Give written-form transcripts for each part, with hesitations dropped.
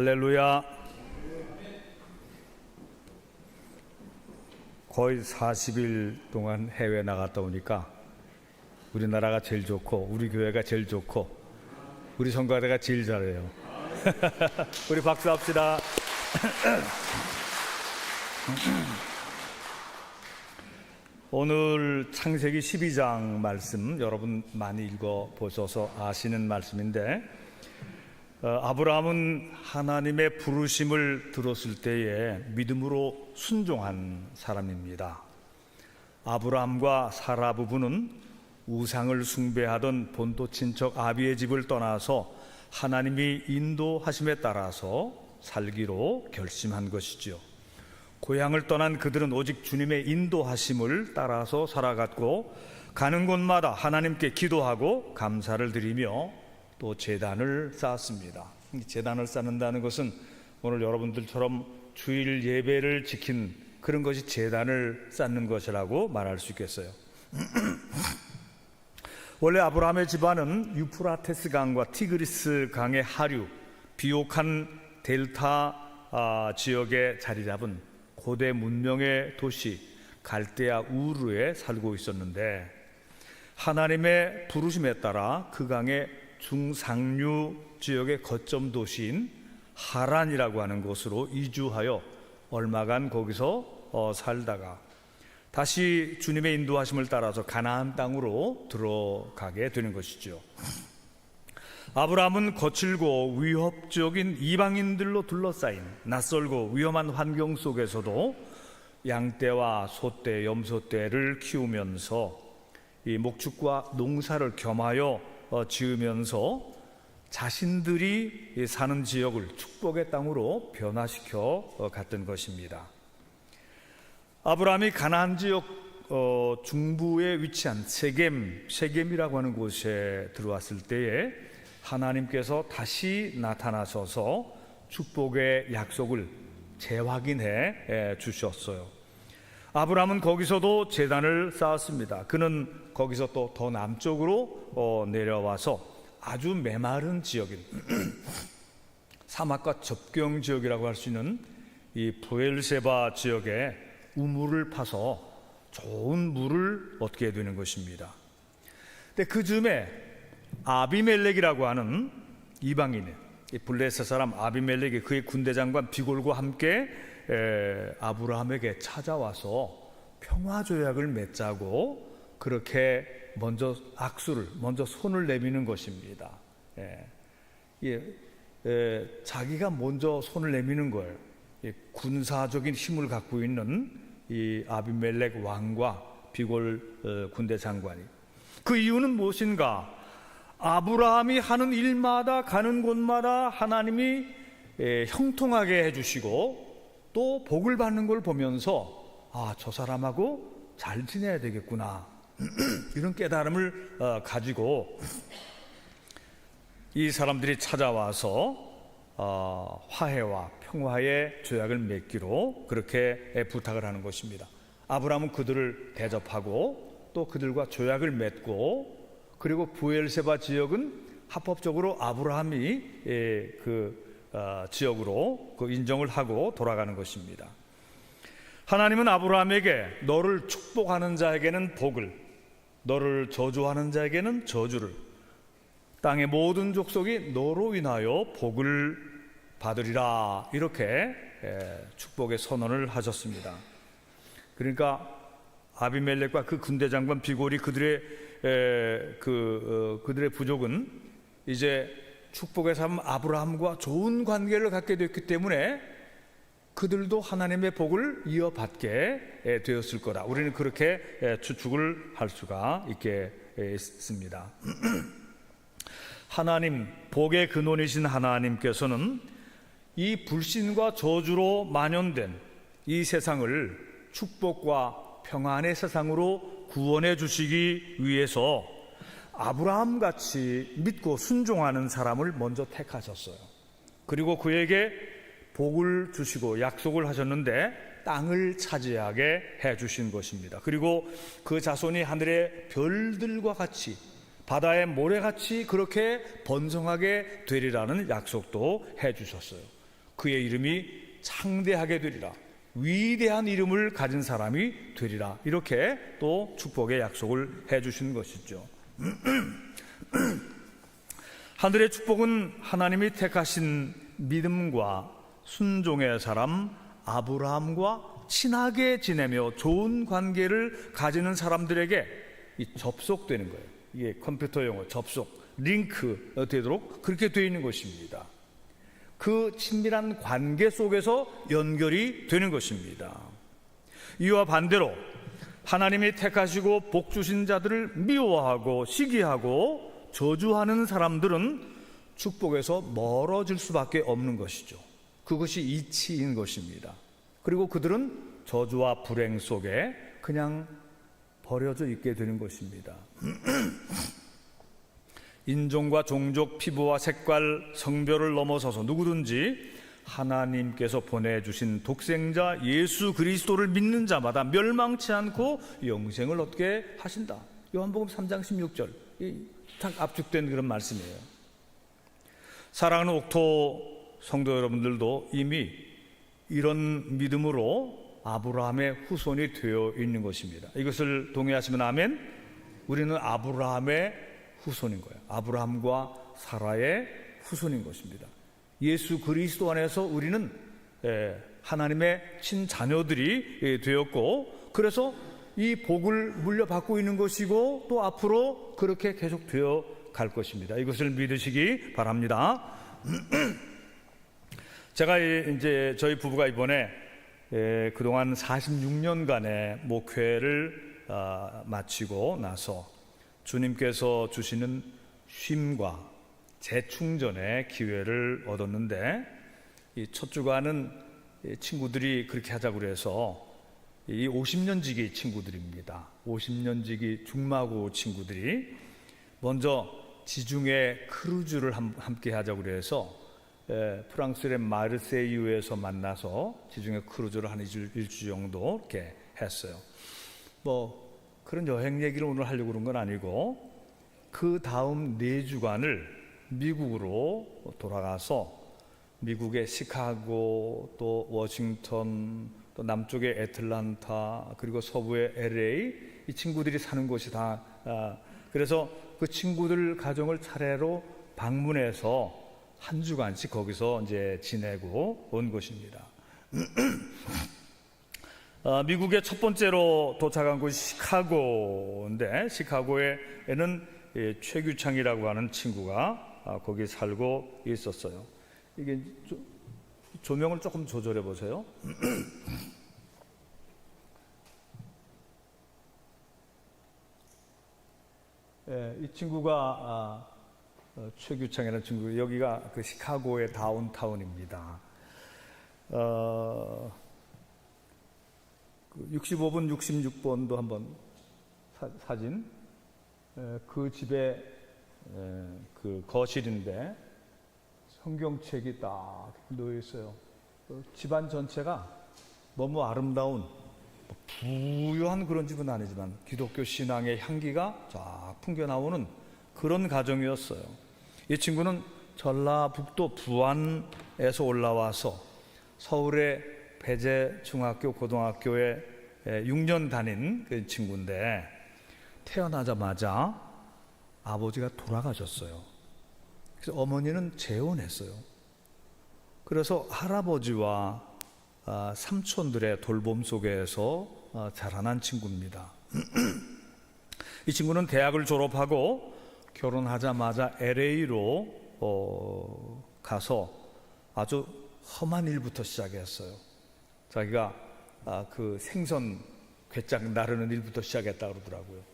할렐루야. 거의 40일 동안 해외 나갔다 오니까 우리나라가 제일 좋고 우리 교회가 제일 좋고 우리 성가대가 제일 잘해요. 우리 박수합시다. 오늘 창세기 12장 말씀 여러분 많이 읽어보셔서 아시는 말씀인데 아브라함은 하나님의 부르심을 들었을 때에 믿음으로 순종한 사람입니다. 아브라함과 사라 부부는 우상을 숭배하던 본토 친척 아비의 집을 떠나서 하나님이 인도하심에 따라서 살기로 결심한 것이죠. 고향을 떠난 그들은 오직 주님의 인도하심을 따라서 살아갔고 가는 곳마다 하나님께 기도하고 감사를 드리며 또 제단을 쌓았습니다. 제단을 쌓는다는 것은 오늘 여러분들처럼 주일 예배를 지킨 그런 것이 제단을 쌓는 것이라고 말할 수 있겠어요. 원래 아브라함의 집안은 유프라테스 강과 티그리스 강의 하류, 비옥한 델타 지역에 자리 잡은 고대 문명의 도시 갈대아 우르에 살고 있었는데 하나님의 부르심에 따라 그 강의 중상류 지역의 거점 도시인 하란이라고 하는 곳으로 이주하여 얼마간 거기서 살다가 다시 주님의 인도하심을 따라서 가나안 땅으로 들어가게 되는 것이죠. 아브라함은 거칠고 위협적인 이방인들로 둘러싸인 낯설고 위험한 환경 속에서도 양떼와 소떼, 염소떼를 키우면서 이 목축과 농사를 겸하여 지으면서 자신들이 사는 지역을 축복의 땅으로 변화시켜 갔던 것입니다. 아브라함이 가나안 지역 중부에 위치한 세겜이라고 하는 곳에 들어왔을 때에 하나님께서 다시 나타나셔서 축복의 약속을 재확인해 주셨어요. 아브라함은 거기서도 제단을 쌓았습니다. 그는 거기서 또 더 남쪽으로 내려와서 아주 메마른 지역인 사막과 접경 지역이라고 할 수 있는 이 부엘세바 지역에 우물을 파서 좋은 물을 얻게 되는 것입니다. 근데 그 즈음에 아비멜렉이라고 하는 이방인, 블레셋 사람 아비멜렉이 그의 군대 장관 비골과 함께 아브라함에게 찾아와서 평화 조약을 맺자고 그렇게 먼저 손을 내미는 것입니다. 자기가 먼저 손을 내미는 거예요. 군사적인 힘을 갖고 있는 이 아비멜렉 왕과 비골 군대 장관이. 그 이유는 무엇인가? 아브라함이 하는 일마다 가는 곳마다 하나님이 형통하게 해주시고 또 복을 받는 걸 보면서 저 사람하고 잘 지내야 되겠구나 이런 깨달음을 가지고 이 사람들이 찾아와서 화해와 평화의 조약을 맺기로 그렇게 부탁을 하는 것입니다. 아브라함은 그들을 대접하고 또 그들과 조약을 맺고 그리고 부엘세바 지역은 합법적으로 아브라함이 지역으로 인정을 하고 돌아가는 것입니다. 하나님은 아브라함에게 너를 축복하는 자에게는 복을, 너를 저주하는 자에게는 저주를, 땅의 모든 족속이 너로 인하여 복을 받으리라 이렇게 축복의 선언을 하셨습니다. 그러니까 아비멜렉과 그 군대 장관 비골이 그들의 부족은 이제 축복의 삶 아브라함과 좋은 관계를 갖게 됐기 때문에 그들도 하나님의 복을 이어받게 되었을 거다. 우리는 그렇게 추측을 할 수가 있습니다. 하나님, 복의 근원이신 하나님께서는 이 불신과 저주로 만연된 이 세상을 축복과 평안의 세상으로 구원해 주시기 위해서 아브라함같이 믿고 순종하는 사람을 먼저 택하셨어요. 그리고 그에게 복을 주시고 약속을 하셨는데 땅을 차지하게 해주신 것입니다. 그리고 그 자손이 하늘의 별들과 같이 바다의 모래같이 그렇게 번성하게 되리라는 약속도 해주셨어요. 그의 이름이 창대하게 되리라. 위대한 이름을 가진 사람이 되리라. 이렇게 또 축복의 약속을 해주신 것이죠. 하늘의 축복은 하나님이 택하신 믿음과 순종의 사람 아브라함과 친하게 지내며 좋은 관계를 가지는 사람들에게 접속되는 거예요. 이게 컴퓨터 용어 접속, 링크 되도록 그렇게 되어 있는 것입니다. 그 친밀한 관계 속에서 연결이 되는 것입니다. 이와 반대로 하나님이 택하시고 복 주신 자들을 미워하고 시기하고 저주하는 사람들은 축복에서 멀어질 수밖에 없는 것이죠. 그것이 이치인 것입니다. 그리고 그들은 저주와 불행 속에 그냥 버려져 있게 되는 것입니다. 인종과 종족, 피부와 색깔, 성별을 넘어서서 누구든지 하나님께서 보내주신 독생자 예수 그리스도를 믿는 자마다 멸망치 않고 영생을 얻게 하신다. 요한복음 3장 16절 딱 압축된 그런 말씀이에요. 사랑하는 옥토 성도 여러분들도 이미 이런 믿음으로 아브라함의 후손이 되어 있는 것입니다. 이것을 동의하시면 아멘. 우리는 아브라함의 후손인 거예요. 아브라함과 사라의 후손인 것입니다. 예수 그리스도 안에서 우리는 하나님의 친자녀들이 되었고, 그래서 이 복을 물려받고 있는 것이고 또 앞으로 그렇게 계속 되어 갈 것입니다. 이것을 믿으시기 바랍니다. 제가 이제 저희 부부가 이번에 그동안 46년간의 목회를 마치고 나서 주님께서 주시는 쉼과 재충전의 기회를 얻었는데, 이 첫 주간은 친구들이 그렇게 하자고 그래서 이 50년지기 친구들입니다. 50년지기 중마고 친구들이 먼저 지중해 크루즈를 함께 하자고 그래서 프랑스의 마르세유에서 만나서 지중해 크루즈를 한 일주 정도 이렇게 했어요. 뭐 그런 여행 얘기를 오늘 하려고 그런 건 아니고, 그 다음 4주간을 미국으로 돌아가서 미국의 시카고, 또 워싱턴, 또 남쪽의 애틀란타, 그리고 서부의 LA, 이 친구들이 사는 곳이 다 그래서 그 친구들 가정을 차례로 방문해서 한 주간씩 거기서 이제 지내고 온 것입니다. 미국의 첫 번째로 도착한 곳이 시카고인데, 시카고에는 최규창이라고 하는 친구가 거기 살고 있었어요. 이게 조명을 조금 조절해 보세요. 이 친구가 최규창이라는 친구, 여기가 그 시카고의 다운타운입니다. 65번, 66번도 한번 사진. 그 집에 그 거실인데 성경책이 딱 놓여 있어요. 집안 전체가 너무 아름다운, 부유한 그런 집은 아니지만 기독교 신앙의 향기가 쫙 풍겨 나오는 그런 가정이었어요. 이 친구는 전라북도 부안에서 올라와서 서울의 배재 중학교 고등학교에 6년 다닌 그 친구인데, 태어나자마자 아버지가 돌아가셨어요. 그래서 어머니는 재혼했어요. 그래서 할아버지와 삼촌들의 돌봄 속에서 자라난 친구입니다. 이 친구는 대학을 졸업하고 결혼하자마자 LA로 가서 아주 험한 일부터 시작했어요. 자기가 그 생선 괴짝 나르는 일부터 시작했다고 그러더라고요.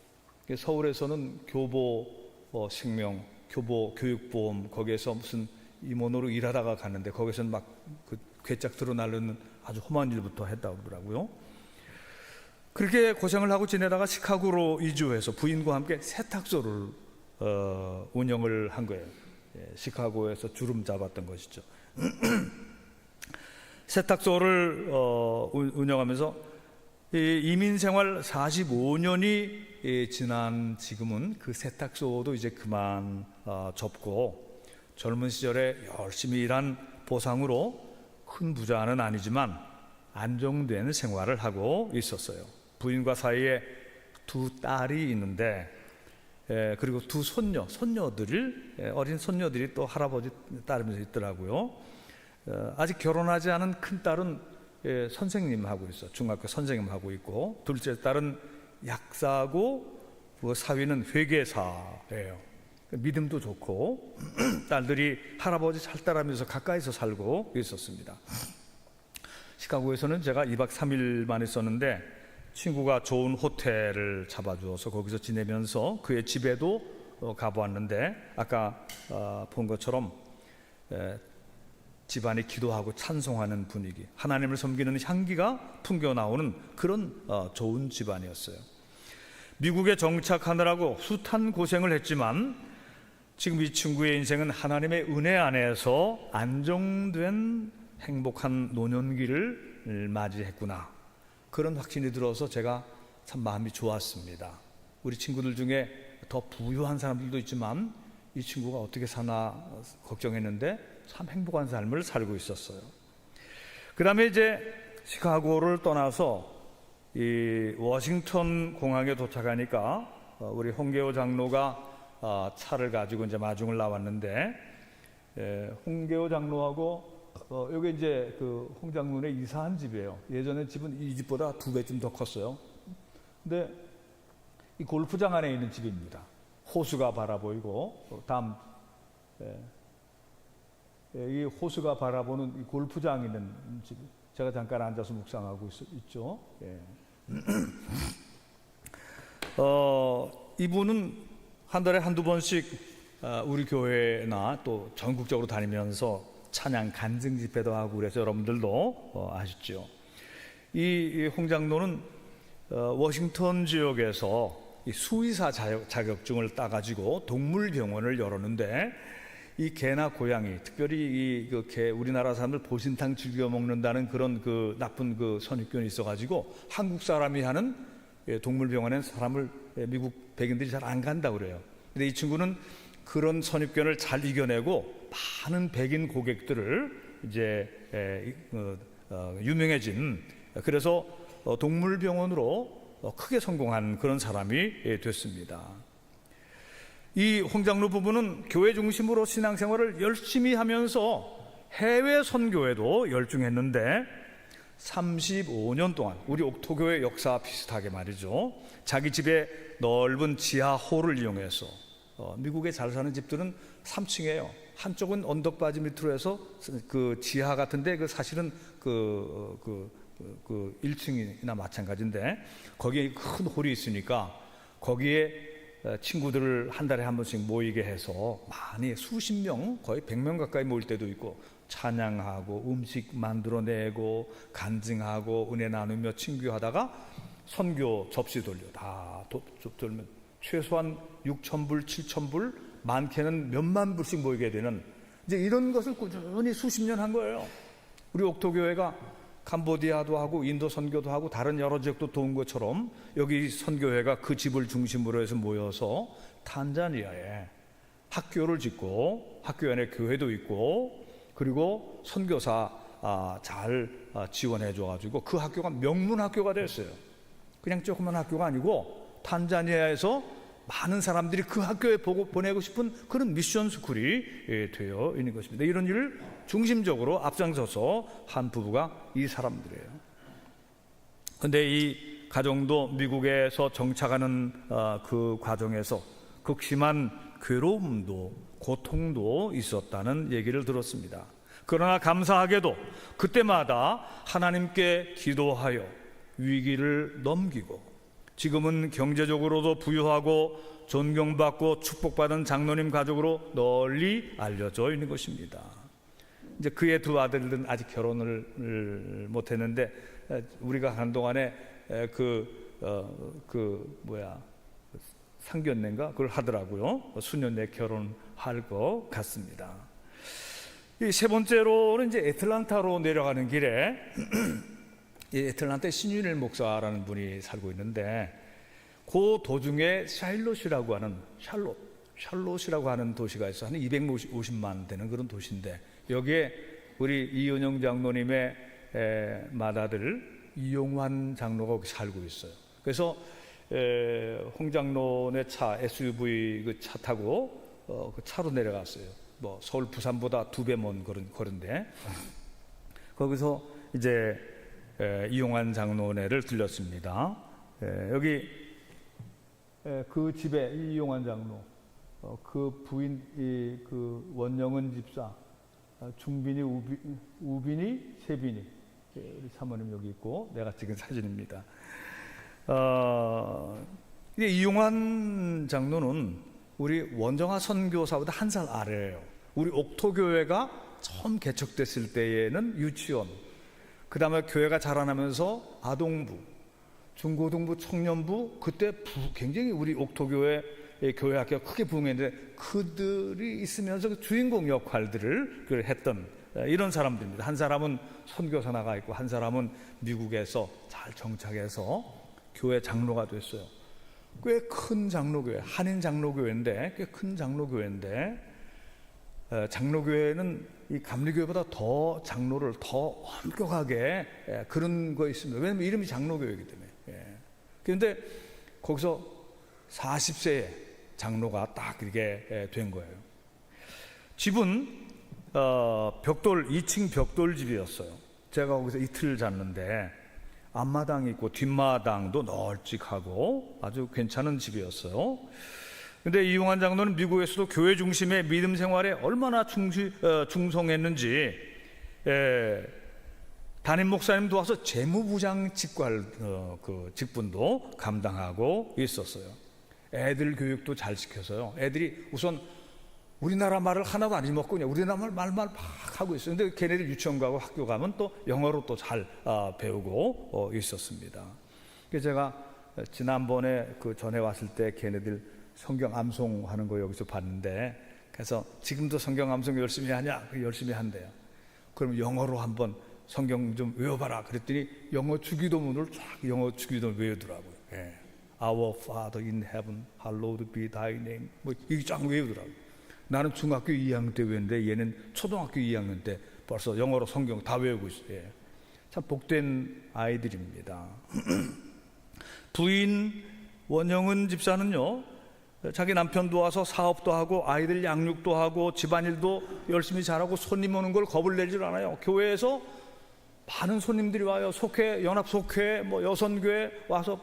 서울에서는 교보 생명, 교보 교육보험, 거기에서 무슨 임원으로 일하다가 갔는데 거기서는 막 그 괴짝 들어 나르는 아주 험한 일부터 했다고 그러더라고요. 그렇게 고생을 하고 지내다가 시카고로 이주해서 부인과 함께 세탁소를 운영을 한 거예요. 시카고에서 주름 잡았던 것이죠. 세탁소를 운영하면서 이민 생활 45년이 지난 지금은 그 세탁소도 이제 그만 접고, 젊은 시절에 열심히 일한 보상으로 큰 부자는 아니지만 안정된 생활을 하고 있었어요. 부인과 사이에 두 딸이 있는데 그리고 두 손녀들을 어린 손녀들이 또 할아버지 따르면서 있더라고요. 아직 결혼하지 않은 큰 딸은 선생님 하고 있어. 중학교 선생님 하고 있고, 둘째 딸은 약사고 사위는 회계사예요. 믿음도 좋고 딸들이 할아버지 잘 따라하면서 가까이서 살고 있었습니다. 시카고에서는 제가 2박 3일만 있었는데 친구가 좋은 호텔을 잡아주어서 거기서 지내면서 그의 집에도 가보았는데 아까 본 것처럼 집안이 기도하고 찬송하는 분위기, 하나님을 섬기는 향기가 풍겨나오는 그런 좋은 집안이었어요. 미국에 정착하느라고 숱한 고생을 했지만 지금 이 친구의 인생은 하나님의 은혜 안에서 안정된 행복한 노년기를 맞이했구나, 그런 확신이 들어서 제가 참 마음이 좋았습니다. 우리 친구들 중에 더 부유한 사람들도 있지만 이 친구가 어떻게 사나 걱정했는데 참 행복한 삶을 살고 있었어요. 그 다음에 이제 시카고를 떠나서 이 워싱턴 공항에 도착하니까 우리 홍계호 장로가 차를 가지고 이제 마중을 나왔는데 홍계호 장로하고 여기 이제 그 홍 장로의 이사한 집이에요. 예전에 집은 이 집보다 2배쯤 더 컸어요. 근데 이 골프장 안에 있는 집입니다. 호수가 바라보이고 다음 이 호수가 바라보는 이 골프장 있는 집, 제가 잠깐 앉아서 묵상하고 있죠. 이분은 한 달에 한두 번씩 우리 교회나 또 전국적으로 다니면서 찬양 간증 집회도 하고 그래서 여러분들도 아시죠. 이 홍 장로는 워싱턴 지역에서 이 수의사 자격증을 따가지고 동물병원을 열었는데 이 개나 고양이, 특별히 그 개, 우리나라 사람들 보신탕 즐겨 먹는다는 그런 그 나쁜 그 선입견이 있어가지고 한국 사람이 하는 동물병원엔 사람을 미국 백인들이 잘 안 간다 그래요. 근데 이 친구는 그런 선입견을 잘 이겨내고 많은 백인 고객들을 이제 유명해진, 그래서 동물병원으로 크게 성공한 그런 사람이 됐습니다. 이 홍 장로 부부는 교회 중심으로 신앙생활을 열심히 하면서 해외 선교에도 열중했는데 35년 동안 우리 옥토교회 역사 비슷하게 말이죠, 자기 집에 넓은 지하홀을 이용해서 미국에 잘 사는 집들은 3층이에요. 한쪽은 언덕바지 밑으로 해서 그 지하 같은데 그 사실은 그 1층이나 마찬가지인데 거기에 큰 홀이 있으니까 거기에 친구들을 한 달에 한 번씩 모이게 해서 많이 수십 명, 거의 100명 가까이 모일 때도 있고 찬양하고 음식 만들어내고 간증하고 은혜 나누며 친교하다가 선교 접시 돌려 다 돌면 최소한 6,000불, 7,000불, 많게는 몇만 불씩 모이게 되는, 이제 이런 것을 꾸준히 수십 년 한 거예요. 우리 옥토교회가 캄보디아도 하고 인도 선교도 하고 다른 여러 지역도 도운 것처럼 여기 선교회가 그 집을 중심으로 해서 모여서 탄자니아에 학교를 짓고 학교 안에 교회도 있고 그리고 선교사 잘 지원해 줘가지고 그 학교가 명문 학교가 됐어요. 그냥 조그만 학교가 아니고 탄자니아에서 많은 사람들이 그 학교에 보내고 싶은 그런 미션 스쿨이 되어 있는 것입니다. 이런 일을 중심적으로 앞장서서 한 부부가 이 사람들이에요. 그런데 이 가정도 미국에서 정착하는 그 과정에서 극심한 괴로움도 고통도 있었다는 얘기를 들었습니다. 그러나 감사하게도 그때마다 하나님께 기도하여 위기를 넘기고 지금은 경제적으로도 부유하고 존경받고 축복받은 장로님 가족으로 널리 알려져 있는 것입니다. 이제 그의 두 아들은 아직 결혼을 못했는데 우리가 가는 동안에 상견례인가 그걸 하더라고요. 수년 내 결혼할 것 같습니다. 이 세 번째로는 이제 애틀란타로 내려가는 길에 이 애틀란타에 신윤일 목사라는 분이 살고 있는데 그 도중에 샬롯이라고 하는 도시가 있어 한 250만 되는 그런 도시인데 여기에 우리 이은영 장로님의 맏아들 이용환 장로가 거기 살고 있어요. 그래서 홍 장로의 차 SUV 그 차 타고 그 차로 내려갔어요. 뭐 서울 부산보다 2배 먼 거리인데 거기서 이제 이용환 장로네를 들렸습니다. 여기 그 집에 이용환 장로, 그 부인 그 원영은 집사, 중빈이, 우빈이, 세빈이, 우리 사모님 여기 있고 내가 찍은 사진입니다. 이용환 장로는 우리 원정화 선교사보다 1살 아래예요. 우리 옥토교회가 처음 개척됐을 때에는 유치원, 그 다음에 교회가 자라나면서 아동부, 중고등부, 청년부, 그때 굉장히 우리 옥토교회 교회 학교가 크게 부흥했는데 그들이 있으면서 그 주인공 역할들을 했던 이런 사람들입니다. 한 사람은 선교사 나가 있고 한 사람은 미국에서 잘 정착해서 교회 장로가 됐어요. 꽤 큰 장로교회, 한인 장로교회인데 꽤 큰 장로교회인데 장로교회는 이 감리교회보다 더 장로를 더 엄격하게 그런 거 있습니다. 왜냐하면 이름이 장로교회이기 때문에. 그런데 거기서 40세에 장로가 딱 이렇게 된 거예요. 집은 벽돌 2층 벽돌 집이었어요. 제가 거기서 이틀 잤는데 앞마당이 있고 뒷마당도 널찍하고 아주 괜찮은 집이었어요. 근데 이용환 장로는 미국에서도 교회 중심의 믿음 생활에 얼마나 충성했는지 담임 목사님 도와서 재무부장 직관 그 직분도 감당하고 있었어요. 애들 교육도 잘 시켜서요. 애들이 우선 우리나라 말을 하나도 안 잊먹고 그냥 우리나라 말만 막 하고 있어요. 근데 걔네들 유치원 가고 학교 가면 또 영어로 또 잘 배우고 있었습니다. 그래서 제가 지난번에 그 전에 왔을 때 걔네들 성경 암송하는 거 여기서 봤는데, 그래서 지금도 성경 암송 열심히 하냐? 열심히 한대요. 그럼 영어로 한번 성경 좀 외워봐라. 그랬더니 영어 주기도문을 쫙 영어 주기도문 외우더라고요. Our Father in Heaven, hallowed be Thy name. 뭐 이게 쫙 외우더라고요. 나는 중학교 2학년 때 외웠는데 얘는 초등학교 2학년 때 벌써 영어로 성경 다 외우고 있어요. 참 복된 아이들입니다. 부인 원영은 집사는요, 자기 남편 도와서 사업도 하고 아이들 양육도 하고 집안일도 열심히 잘하고 손님 오는 걸 겁을 내질 않아요. 교회에서 많은 손님들이 와요. 속회, 연합속회, 뭐 여선교회 와서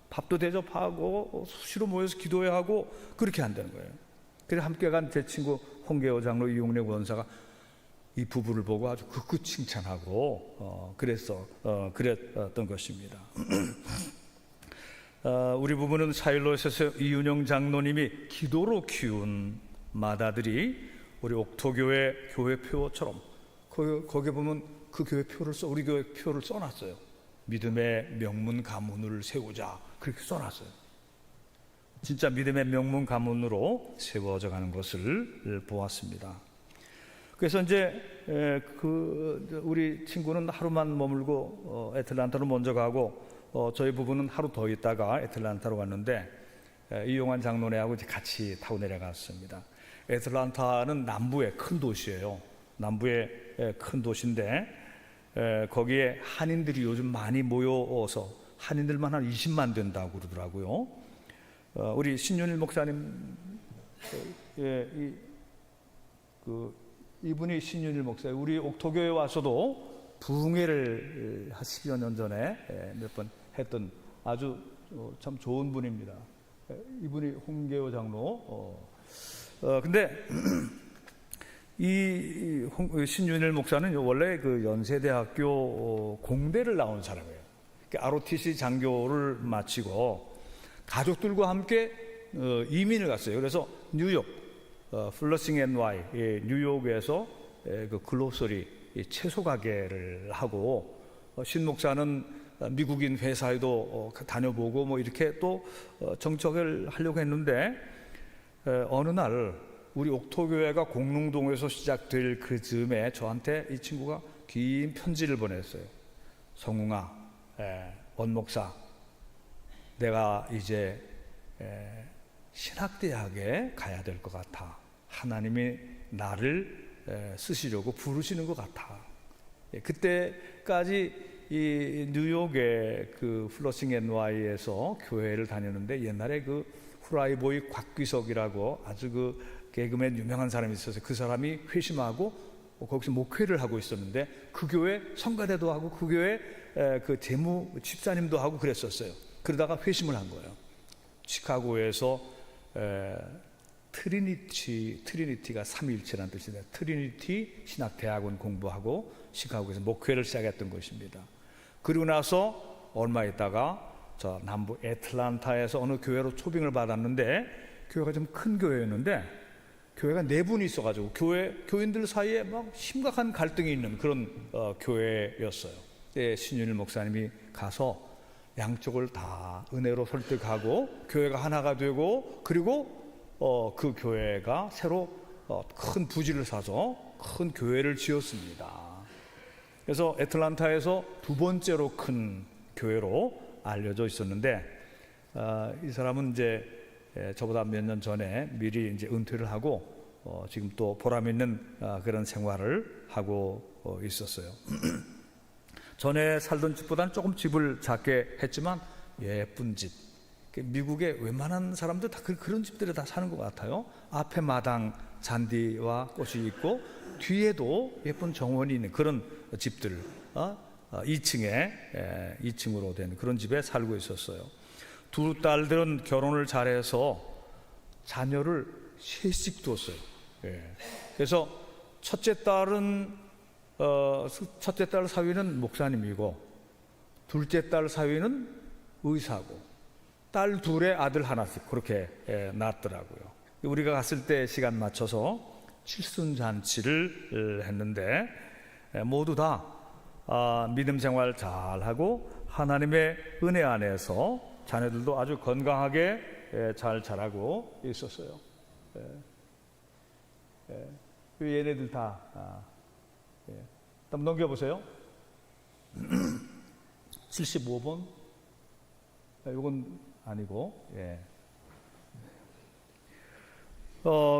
밥도 대접하고 수시로 모여서 기도해야 하고 그렇게 한다는 거예요. 그래서 함께 간 제 친구 홍계호 장로, 이용래 원사가 이 부부를 보고 아주 극구 칭찬하고 그랬던 것입니다. 우리 부부는 사일로스에서 이윤영 장로님이 기도로 키운 맏아들이 우리 옥토교회 교회표처럼 거기에 보면 그 교회표를 우리 교회 표를 써놨어요. 믿음의 명문 가문을 세우자 그렇게 써놨어요. 진짜 믿음의 명문 가문으로 세워져 가는 것을 보았습니다. 그래서 이제 우리 친구는 하루만 머물고 애틀란타로 먼저 가고 저희 부부는 하루 더 있다가 애틀란타로 갔는데 이용환 장로네하고 이제 같이 타고 내려갔습니다. 애틀란타는 남부의 큰 도시예요. 남부의 큰 도시인데 거기에 한인들이 요즘 많이 모여서 한인들만 한 20만 된다고 그러더라고요. 우리 신윤일 목사님, 이분이 신윤일 목사예요. 우리 옥토교회 와서도 부흥회를 한 10여 년 전에 몇 번 했던 아주 참 좋은 분입니다. 이분이 홍계호 장로. 근데 이 신윤일 목사는 원래 그 연세대학교 공대를 나온 사람이에요. ROTC 장교를 마치고 가족들과 함께 이민을 갔어요. 그래서 뉴욕, 플러싱 NY, 뉴욕에서 그 글로서리 채소 가게를 하고 신 목사는 미국인 회사에도 다녀보고 뭐 이렇게 또 정착을 하려고 했는데 어느 날 우리 옥토교회가 공릉동에서 시작될 그 즈음에 저한테 이 친구가 긴 편지를 보냈어요. 성웅아, 원 목사, 내가 이제 신학대학에 가야 될 것 같아. 하나님이 나를 쓰시려고 부르시는 것 같아. 그때까지 이 뉴욕의 그 플러싱 NY에서 교회를 다녔는데 옛날에 그 후라이보이 곽귀석이라고 아주 그 개그맨 유명한 사람이 있어서 그 사람이 회심하고 거기서 목회를 하고 있었는데 그 교회 성가대도 하고 그 교회 그 재무 집사님도 하고 그랬었어요. 그러다가 회심을 한 거예요. 시카고에서 트리니티가 삼위일체라는 뜻인데 트리니티 신학대학원 공부하고 시카고에서 목회를 시작했던 것입니다. 그리고 나서 얼마 있다가 저 남부 애틀란타에서 어느 교회로 초빙을 받았는데 교회가 좀 큰 교회였는데 교회가 네 분이 있어가지고 교인들 사이에 막 심각한 갈등이 있는 그런 교회였어요. 신윤일 목사님이 가서 양쪽을 다 은혜로 설득하고 교회가 하나가 되고 그리고 그 교회가 새로 큰 부지를 사서 큰 교회를 지었습니다. 그래서 애틀란타에서 두 번째로 큰 교회로 알려져 있었는데 이 사람은 이제 저보다 몇 년 전에 미리 이제 은퇴를 하고 지금 또 보람 있는 그런 생활을 하고 있었어요. 전에 살던 집보다는 조금 집을 작게 했지만 예쁜 집. 미국의 웬만한 사람들 다 그런 집들에 다 사는 것 같아요. 앞에 마당 잔디와 꽃이 있고 뒤에도 예쁜 정원이 있는 그런 집들. 2층으로 된 그런 집에 살고 있었어요. 두 딸들은 결혼을 잘해서 자녀를 셋씩 뒀어요. 그래서 첫째 딸 사위는 목사님이고 둘째 딸 사위는 의사고 딸 둘에 아들 하나씩 그렇게 낳았더라고요. 우리가 갔을 때 시간 맞춰서 칠순잔치를 했는데 모두 다 믿음 생활 잘하고 하나님의 은혜 안에서 자녀들도 아주 건강하게 잘 자라고 있었어요. 얘네들 다 한번 넘겨보세요. 75번 이건 아니고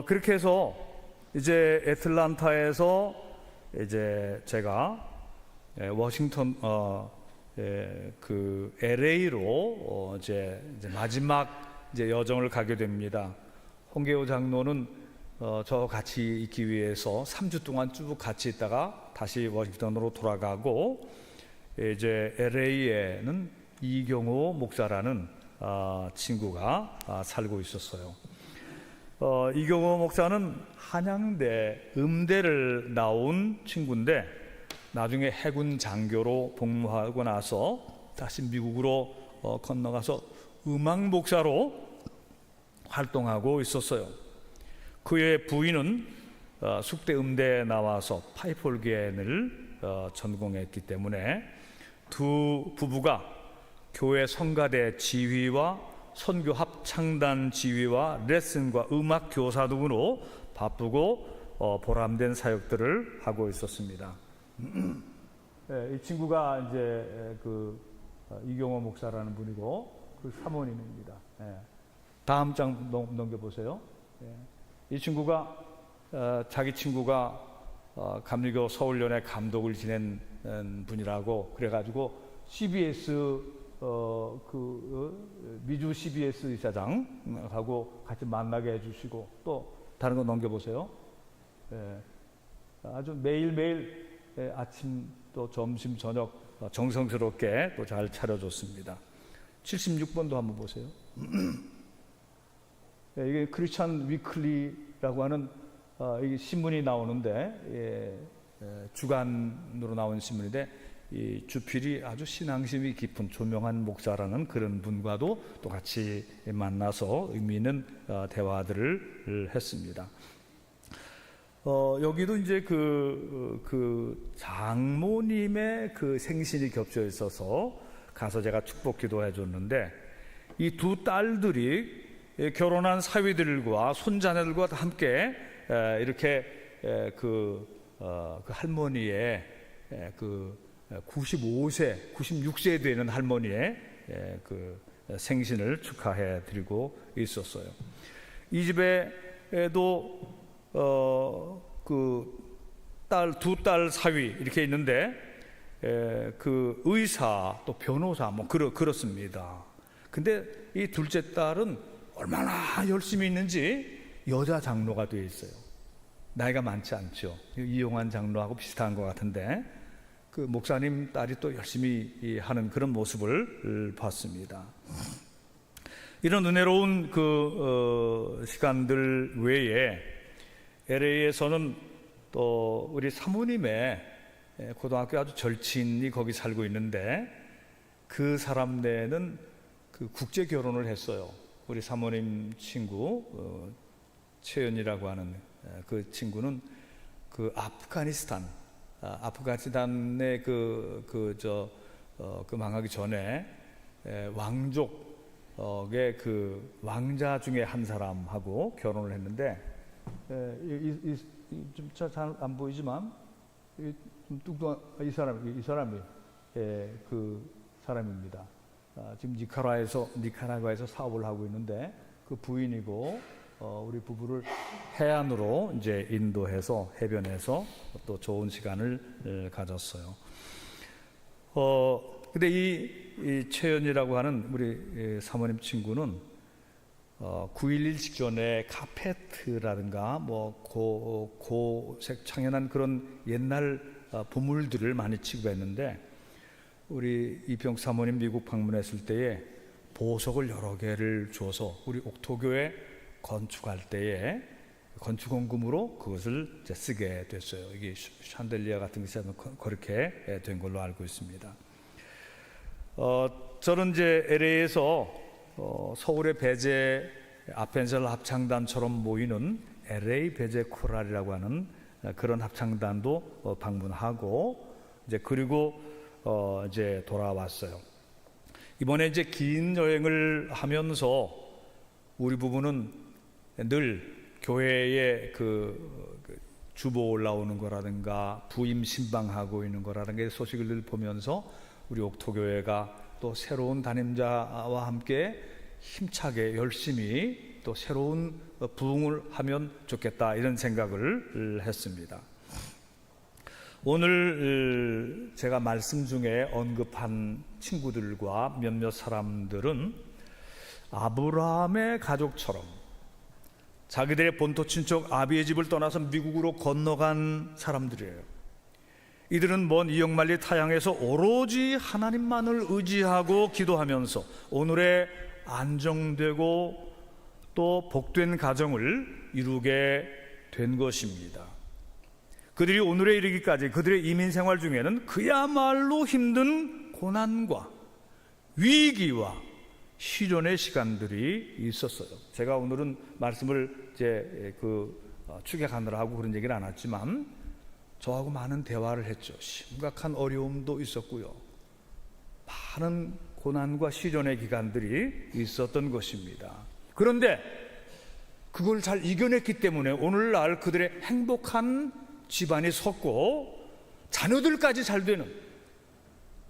그렇게 해서 이제 애틀란타에서 이제 제가 워싱턴 그 LA로 이제 마지막 이제 여정을 가게 됩니다. 홍계호 장로는 저 같이 있기 위해서 3주 동안 쭉 같이 있다가 다시 워싱턴으로 돌아가고 이제 LA에는 이경호 목사라는 친구가 살고 있었어요. 이경호 목사는 한양대 음대를 나온 친구인데 나중에 해군 장교로 복무하고 나서 다시 미국으로 건너가서 음악 목사로 활동하고 있었어요. 그의 부인은 숙대 음대에 나와서 파이프 오르겐을 전공했기 때문에 두 부부가 교회 성가대 지휘와 선교 합창단 지휘와 레슨과 음악 교사 등으로 바쁘고 보람된 사역들을 하고 있었습니다. 이 친구가 이제 그 이경호 목사라는 분이고 그 사모님입니다. 다음 장 넘겨보세요. 이 친구가 자기 친구가 감리교 서울연회 감독을 지낸 분이라고 그래가지고 CBS 미주 CBS 이사장하고 같이 만나게 해주시고 또 다른 거 넘겨보세요. 아주 매일매일 아침 또 점심 저녁 정성스럽게 또 잘 차려줬습니다. 76번도 한번 보세요. 이게 크리스찬 위클리라고 하는 이게 신문이 나오는데 주간으로 나온 신문인데 이 주필이 아주 신앙심이 깊은 조명한 목사라는 그런 분과도 또 같이 만나서 의미 있는 대화들을 했습니다. 여기도 이제 그 장모님의 그 생신이 겹쳐 있어서 가서 제가 축복 기도해 줬는데 이 두 딸들이 결혼한 사위들과 손자녀들과 함께 이렇게 그 할머니의 그 95세, 96세 되는 할머니의 그 생신을 축하해 드리고 있었어요. 이 집에도 그 두 딸 사위 이렇게 있는데 그 의사 또 변호사 뭐 그렇습니다. 근데 이 둘째 딸은 얼마나 열심히 있는지 여자 장로가 되어 있어요. 나이가 많지 않죠. 이용환 장로하고 비슷한 것 같은데 그 목사님 딸이 또 열심히 하는 그런 모습을 봤습니다. 이런 은혜로운 시간들 외에 LA에서는 또 우리 사모님의 고등학교 아주 절친이 거기 살고 있는데 그 사람네는 그 국제 결혼을 했어요. 우리 사모님 친구 최연이라고 하는 그 친구는 그 아프가니스탄의 그 망하기 전에 왕족의 그 왕자 중에 한 사람하고 결혼을 했는데 좀 잘 안 보이지만 좀 뚱뚱한 이 사람이 그 사람입니다. 지금 니카라과에서 사업을 하고 있는데 그 부인이고 우리 부부를 해안으로 이제 인도해서 해변에서 또 좋은 시간을 가졌어요. 근데 이 최연이라고 하는 우리 사모님 친구는 9.11 직전에 카페트라든가 뭐 고색 창연한 그런 옛날 보물들을 많이 취급했는데 우리 이병 사모님 미국 방문했을 때에 보석을 여러 개를 줘서 우리 옥토교에 건축할 때에 건축원금으로 그것을 이제 쓰게 됐어요. 이게 샹들리아 같은 것이 그렇게 된 걸로 알고 있습니다. 저는 이제 LA에서 서울의 배제 아펜셀 합창단처럼 모이는 LA 배제 코랄이라고 하는 그런 합창단도 방문하고 이제 그리고 이제 돌아왔어요. 이번에 이제 긴 여행을 하면서 우리 부부는 늘 교회에 그 주보 올라오는 거라든가 부임 신방하고 있는 거라든가 소식을 늘 보면서 우리 옥토교회가 또 새로운 담임자와 함께 힘차게 열심히 또 새로운 부흥을 하면 좋겠다 이런 생각을 했습니다. 오늘 제가 말씀 중에 언급한 친구들과 몇몇 사람들은 아브라함의 가족처럼 자기들의 본토 친척 아비의 집을 떠나서 미국으로 건너간 사람들이에요. 이들은 먼 이역만리 타향에서 오로지 하나님만을 의지하고 기도하면서 오늘의 안정되고 또 복된 가정을 이루게 된 것입니다. 그들이 오늘에 이르기까지 그들의 이민 생활 중에는 그야말로 힘든 고난과 위기와 시련의 시간들이 있었어요. 제가 오늘은 말씀을 이제 축약하느라 하고 그런 얘기를 안 했지만 저하고 많은 대화를 했죠. 심각한 어려움도 있었고요. 많은 고난과 시련의 기간들이 있었던 것입니다. 그런데 그걸 잘 이겨냈기 때문에 오늘날 그들의 행복한 집안이 섰고 자녀들까지 잘 되는,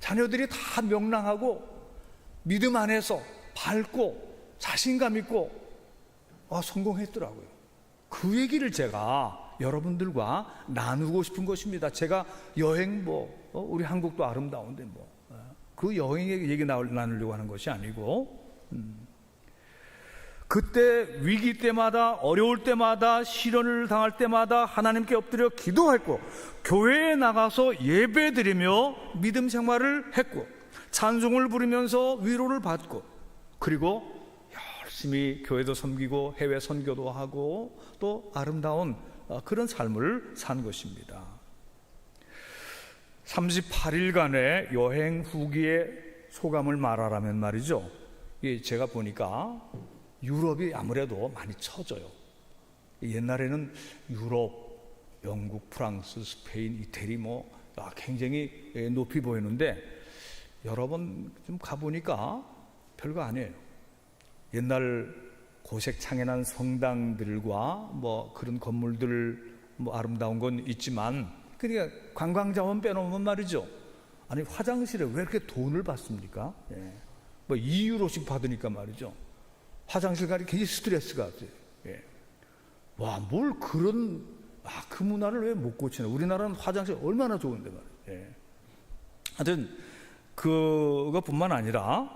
자녀들이 다 명랑하고 믿음 안에서 밝고 자신감 있고 성공했더라고요. 그 얘기를 제가 여러분들과 나누고 싶은 것입니다. 제가 여행 우리 한국도 아름다운데 그 여행의 얘기 나누려고 하는 것이 아니고 그때 위기 때마다 어려울 때마다 시련을 당할 때마다 하나님께 엎드려 기도했고 교회에 나가서 예배드리며 믿음 생활을 했고 찬송을 부르면서 위로를 받고 그리고 열심히 교회도 섬기고 해외 선교도 하고 또 아름다운 그런 삶을 산 것입니다. 38일간의 여행 후기의 소감을 말하라면 말이죠. 제가 보니까 유럽이 아무래도 많이 처져요. 옛날에는 유럽, 영국, 프랑스, 스페인, 이태리 굉장히 높이 보이는데 여러 번 좀 가보니까 별거 아니에요. 옛날 고색 창연한 성당들과 그런 건물들 아름다운 건 있지만 그러니까 관광자원 빼놓으면 말이죠. 아니 화장실에 왜 이렇게 돈을 받습니까? 2유로씩 받으니까 말이죠. 화장실 가기 굉장히 스트레스가 돼요. 뭘 그런 그 문화를 왜 못 고치나? 우리나라는 화장실 얼마나 좋은데 말이에요. 예. 하여튼 그것뿐만 아니라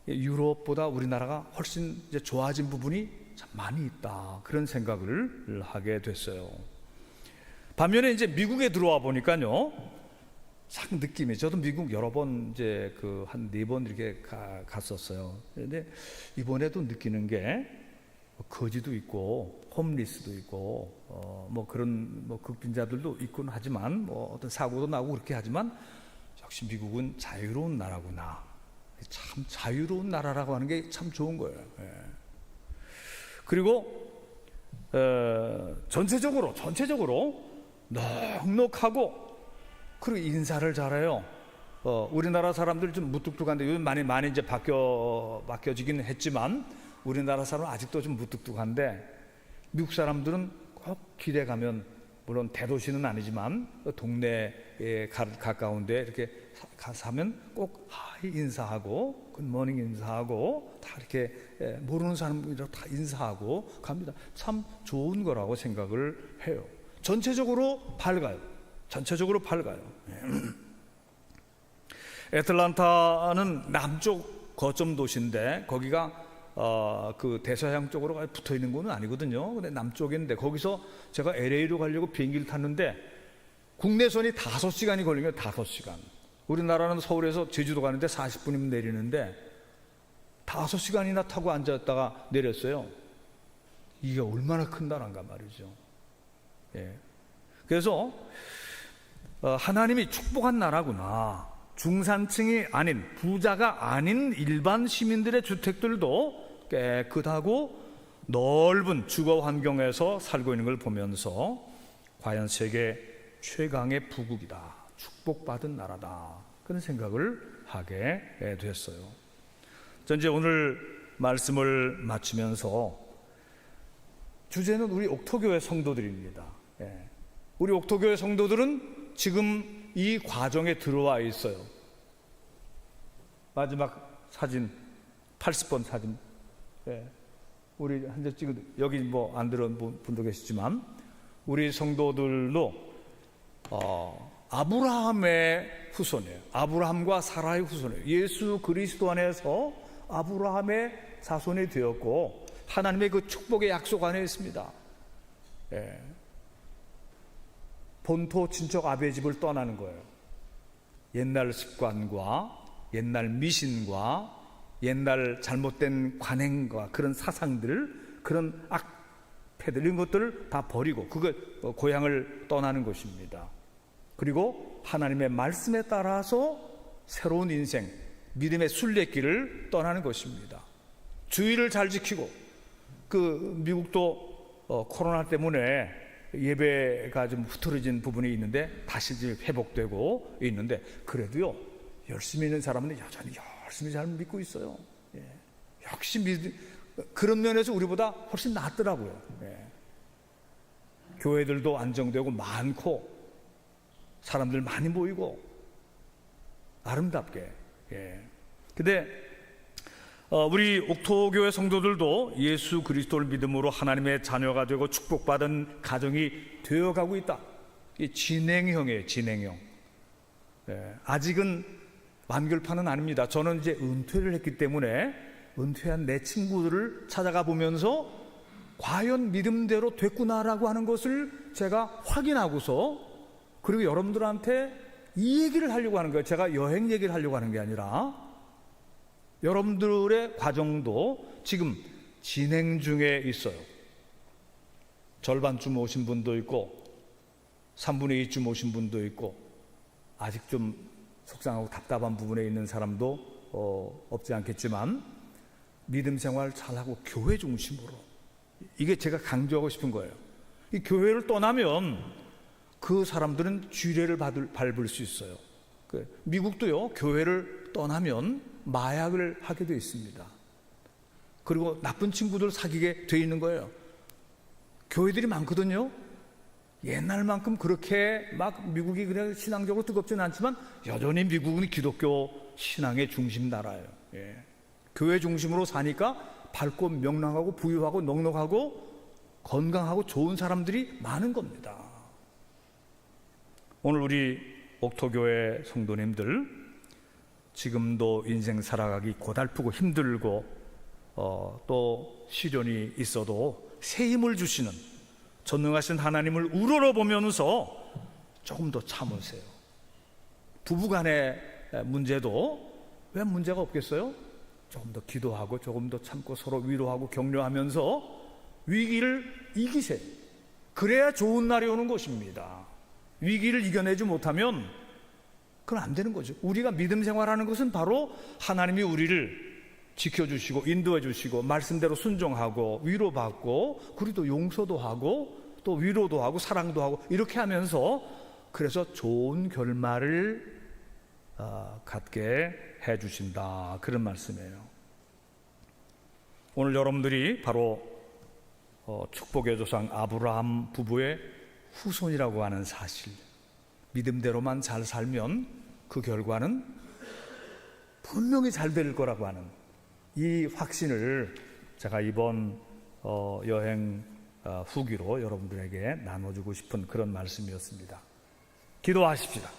유럽보다 우리나라가 훨씬 이제 좋아진 부분이 참 많이 있다, 그런 생각을 하게 됐어요. 반면에 이제 미국에 들어와 보니까요, 참 느낌이, 저도 미국 여러 번 이제 한 4번 이렇게 갔었어요. 근데 이번에도 느끼는 게 거지도 있고 홈리스도 있고 뭐 그런 뭐 극빈자들도 있곤 하지만 뭐 어떤 사고도 나고 그렇게 하지만 역시 미국은 자유로운 나라구나. 참 자유로운 나라라고 하는 게 참 좋은 거예요. 예. 그리고 전체적으로 넉넉하고, 그리고 인사를 잘해요. 우리나라 사람들 좀 무뚝뚝한데 요즘 많이 이제 바뀌어지긴 했지만 우리나라 사람은 아직도 좀 무뚝뚝한데, 미국 사람들은 꼭 길에 가면, 물론 대도시는 아니지만 동네에 가까운데 이렇게 가서 하면 꼭 하이 인사하고 굿모닝 인사하고 다 이렇게 모르는 사람이라도 다 인사하고 갑니다. 참 좋은 거라고 생각을 해요. 전체적으로 밝아요. 애틀란타는 남쪽 거점 도시인데 거기가 그 대서양 쪽으로 붙어 있는 건 아니거든요. 근데 남쪽인데 거기서 제가 LA로 가려고 비행기를 탔는데 국내선이 5시간이 걸린 거예요. 5시간. 우리나라는 서울에서 제주도 가는데 40분이면 내리는데 5시간이나 타고 앉았다가 내렸어요. 이게 얼마나 큰 나라인가 말이죠. 예. 그래서 하나님이 축복한 나라구나. 중산층이 아닌, 부자가 아닌 일반 시민들의 주택들도 깨끗하고 넓은 주거 환경에서 살고 있는 걸 보면서 과연 세계 최강의 부국이다, 축복받은 나라다, 그런 생각을 하게 됐어요. 전 이제 오늘 말씀을 마치면서 주제는 우리 옥토교회 성도들입니다. 우리 옥토교회 성도들은 지금 이 과정에 들어와 있어요. 마지막 사진, 80번 사진. 우리 한 장 찍은, 여기 뭐 안 들어온 분도 계시지만 우리 성도들도 아브라함의 후손이에요. 아브라함과 사라의 후손이에요. 예수 그리스도 안에서 아브라함의 자손이 되었고 하나님의 그 축복의 약속 안에 있습니다. 본토 친척 아베 집을 떠나는 거예요. 옛날 습관과 옛날 미신과 옛날 잘못된 관행과 그런 사상들, 그런 악패들, 이런 것들을 다 버리고 고향을 떠나는 것입니다. 그리고 하나님의 말씀에 따라서 새로운 인생, 믿음의 순례길을 떠나는 것입니다. 주의를 잘 지키고, 미국도 코로나 때문에 예배가 좀 흐트러진 부분이 있는데 다시 이제 회복되고 있는데, 그래도요 열심히 있는 사람은 여전히 열심히 잘 믿고 있어요. 역시 그런 면에서 우리보다 훨씬 낫더라고요. 교회들도 안정되고 많고 사람들 많이 모이고 아름답게. 근데 우리 옥토교회 성도들도 예수 그리스도를 믿음으로 하나님의 자녀가 되고 축복받은 가정이 되어가고 있다. 이 진행형이에요. 진행형. 아직은 완결판은 아닙니다. 저는 이제 은퇴를 했기 때문에 은퇴한 내 친구들을 찾아가 보면서 과연 믿음대로 됐구나라고 하는 것을 제가 확인하고서, 그리고 여러분들한테 이 얘기를 하려고 하는 거예요. 제가 여행 얘기를 하려고 하는 게 아니라 여러분들의 과정도 지금 진행 중에 있어요. 절반쯤 오신 분도 있고 3분의 2쯤 오신 분도 있고 아직 좀 속상하고 답답한 부분에 있는 사람도 없지 않겠지만, 믿음 생활 잘하고 교회 중심으로, 이게 제가 강조하고 싶은 거예요. 이 교회를 떠나면 그 사람들은 쥐레를 밟을 수 있어요. 미국도요, 교회를 떠나면 마약을 하게 되어 있습니다. 그리고 나쁜 친구들 사귀게 되어 있는 거예요. 교회들이 많거든요. 옛날만큼 그렇게 막 미국이 그냥 신앙적으로 뜨겁지는 않지만 여전히 미국은 기독교 신앙의 중심 나라예요. 교회 중심으로 사니까 밝고 명랑하고 부유하고 넉넉하고 건강하고 좋은 사람들이 많은 겁니다. 오늘 우리 옥토교회 성도님들, 지금도 인생 살아가기 고달프고 힘들고 또 시련이 있어도 새 힘을 주시는 전능하신 하나님을 우러러보면서 조금 더 참으세요. 부부간의 문제도 왜 문제가 없겠어요? 조금 더 기도하고 조금 더 참고 서로 위로하고 격려하면서 위기를 이기세요. 그래야 좋은 날이 오는 것입니다. 위기를 이겨내지 못하면 그건 안 되는 거죠. 우리가 믿음 생활하는 것은 바로 하나님이 우리를 지켜주시고 인도해 주시고 말씀대로 순종하고 위로받고 그리고 또 용서도 하고 또 위로도 하고 사랑도 하고 이렇게 하면서 그래서 좋은 결말을 갖게 해주신다, 그런 말씀이에요. 오늘 여러분들이 바로 축복의 조상 아브라함 부부의 후손이라고 하는 사실, 믿음대로만 잘 살면 그 결과는 분명히 잘 될 거라고 하는 이 확신을 제가 이번 여행 후기로 여러분들에게 나눠주고 싶은 그런 말씀이었습니다. 기도하십시다.